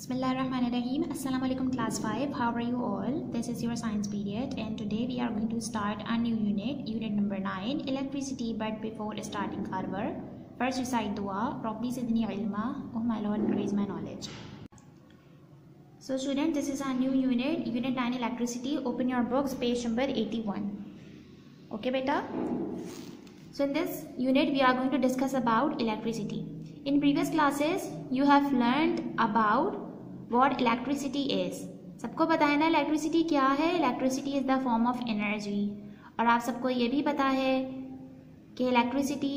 Bismillahirrahmanirrahim. Assalamu alaikum class 5. How are you all? This is your science period and today we are going to start a new unit number 9, electricity. But before starting our work, first recite dua. Rabbi zidni ilma, oh my Lord, increase my knowledge. So student, this is a new unit 9, electricity. Open your books, page number 81. Okay beta? So in this unit we are going to discuss about electricity. In previous classes you have learned about what electricity is. सबको पता है ना electricity क्या है? Electricity is the form of energy. और आप सबको ये भी पता है कि electricity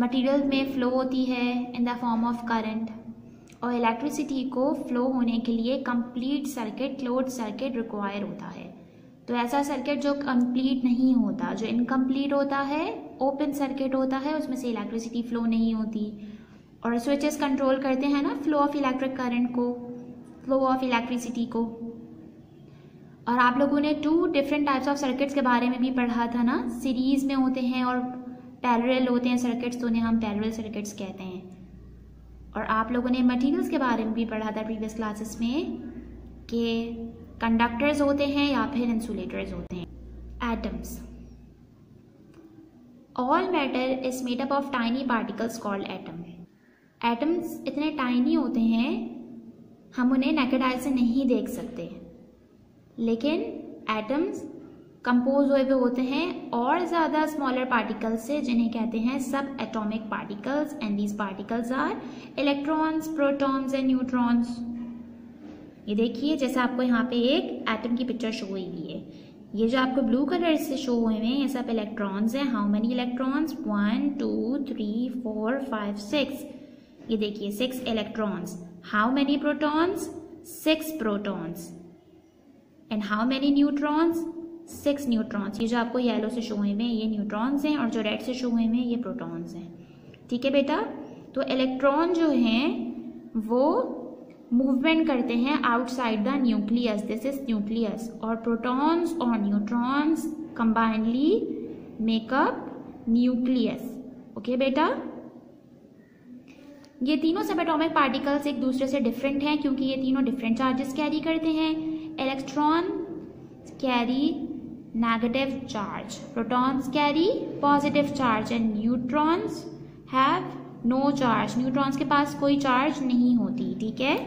material में flow होती है in the form of current. और electricity को flow होने के लिए complete circuit, closed circuit require होता है. तो ऐसा सर्किट जो कंप्लीट नहीं होता, जो इनकम्प्लीट होता है, ओपन सर्किट होता है, उसमें से इलेक्ट्रिसिटी फ्लो नहीं होती. और स्विचेस कंट्रोल करते हैं ना फ्लो ऑफ इलेक्ट्रिक करंट को, फ्लो ऑफ इलेक्ट्रिसिटी को. और आप लोगों ने 2 डिफरेंट टाइप्स ऑफ सर्किट्स के बारे में भी पढ़ा था ना, सीरीज में होते हैं और पैरेलल होते हैं सर्किट्स, तो उन्हें हम पैरेलल सर्किट्स कहते हैं. और आप लोगों ने मटीरियल्स के बारे में भी पढ़ा था प्रीवियस क्लासेस में कि कंडक्टर्स होते हैं या फिर इंसुलेटर्स होते हैं. Atoms. All matter is made up of tiny particles called atom. Atoms इतने टाइनी होते हैं हम उन्हें नेकेड आई से नहीं देख सकते, लेकिन एटम्स कंपोज हुए होते हैं और ज़्यादा स्मॉलर पार्टिकल्स से, जिन्हें कहते हैं सब atomic particles. And these particles are electrons, protons and neutrons. ये देखिए, जैसे आपको यहाँ पे एक एटम की पिक्चर शो हुई है. ये जो आपको ब्लू कलर से शो हुए हैं ये सब इलेक्ट्रॉन्स हैं. How many electrons? 1 2 3 4 5 6. ये देखिए 6 electrons. How many protons? 6 protons. And how many neutrons? 6 neutrons. ये जो आपको येलो से शो हुए हैं ये न्यूट्रॉन्स हैं और जो रेड से शो हुए हैं ये प्रोटॉन्स हैं. ठीक है बेटा? तो इलेक्ट्रॉन जो हैं वो मूवमेंट करते हैं outside the nucleus. This is nucleus. और प्रोटॉन्स और neutrons combinedly makeup nucleus. Okay बेटा? ये तीनों सब एटॉमिक पार्टिकल्स एक दूसरे से डिफरेंट हैं क्योंकि ये तीनों डिफरेंट चार्जेस कैरी करते हैं. Electron carry negative charge, protons carry positive charge and neutrons have no charge. Neutrons के पास कोई चार्ज नहीं होती. ठीक है?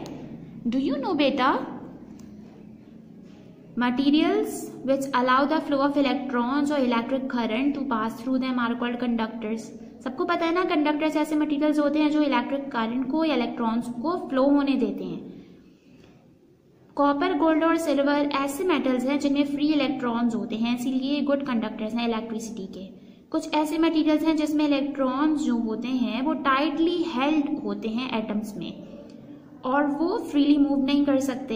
डू यू नो बेटा materials which allow the flow of electrons और electric current to pass through them are called conductors. सबको पता है ना, कंडक्टर्स ऐसे मटीरियल्स होते हैं जो इलेक्ट्रिक करंट को या इलेक्ट्रॉन्स को फ्लो होने देते हैं. कॉपर, गोल्ड और सिल्वर ऐसे मेटल्स हैं जिनमें फ्री इलेक्ट्रॉन्स होते हैं, इसीलिए गुड कंडक्टर्स हैं इलेक्ट्रिसिटी के. कुछ ऐसे मटेरियल्स हैं जिसमें इलेक्ट्रॉन्स जो होते हैं वो टाइटली हेल्ड होते हैं एटम्स में और वो फ्रीली मूव नहीं कर सकते,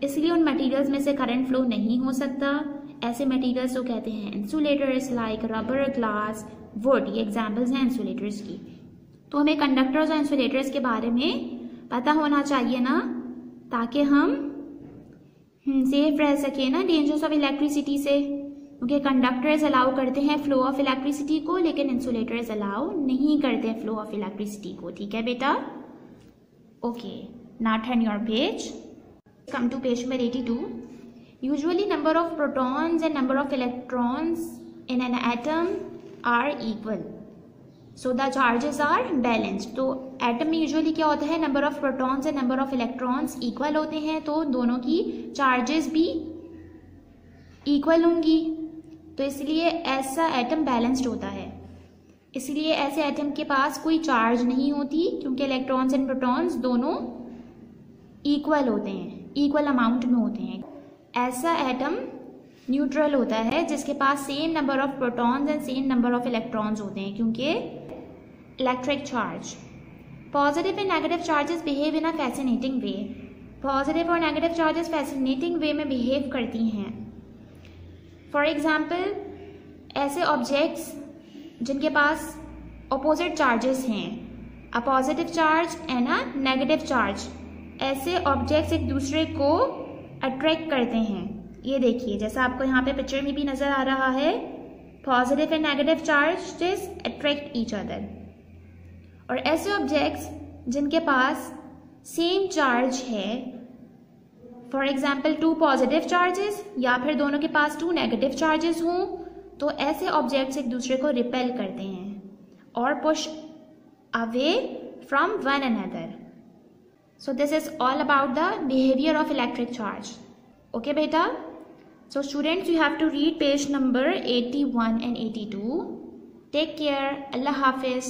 इसलिए उन मटेरियल्स में से करंट फ्लो नहीं हो सकता. ऐसे मटेरियल्स को कहते हैं insulators, like rubber, glass, would. ये एग्जांपल्स हैं इंसुलेटर्स की. तो हमें कंडक्टर्स और इंसुलेटर्स के बारे में पता होना चाहिए ना, ताकि हम सेफ रह सके ना डेंजर्स ऑफ इलेक्ट्रिसिटी से. क्योंकि कंडक्टर्स अलाउ करते हैं फ्लो ऑफ इलेक्ट्रिसिटी को, लेकिन इंसुलेटर्स अलाउ नहीं करते हैं फ्लो ऑफ इलेक्ट्रिसिटी को. ठीक है बेटा? Okay, now turn your page. Come to page number 82. Usually number of protons and number of electrons in an atom are equal, so the charges are balanced. तो atom में usually क्या होता है, number of protons and number of electrons equal होते हैं, तो दोनों की चार्जेस भी इक्वल होंगी. तो इसलिए ऐसा एटम बैलेंस्ड होता है. इसलिए ऐसे एटम के पास कोई चार्ज नहीं होती क्योंकि इलेक्ट्रॉन्स एंड प्रोटॉन्स दोनों इक्वल होते हैं, इक्वल अमाउंट में होते हैं. ऐसा एटम न्यूट्रल होता है जिसके पास same number of protons and same number of electrons होते हैं क्योंकि electric charge. Positive and negative charges behave in a fascinating way. Positive और नेगेटिव चार्जेस फैसिनेटिंग वे में बिहेव करती हैं. फॉर एग्जाम्पल, ऐसे ऑब्जेक्ट्स जिनके पास अपोजिट चार्जेस हैं, a positive charge and a negative charge, ऐसे ऑब्जेक्ट्स एक दूसरे को अट्रैक्ट करते हैं. ये देखिए, जैसा आपको यहाँ पे पिक्चर में भी नजर आ रहा है, positive and negative charges attract each other. और ऐसे ऑब्जेक्ट्स जिनके पास सेम चार्ज है, फॉर एग्जाम्पल 2 पॉजिटिव चार्जेस या फिर दोनों के पास 2 नेगेटिव चार्जेस हों, तो ऐसे ऑब्जेक्ट्स एक दूसरे को रिपेल करते हैं और push away from one another. So this is all about the behaviour of electric charge. Okay बेटा, so students you have to read page number 81 and 82. Take care. अल्लाह हाफिज.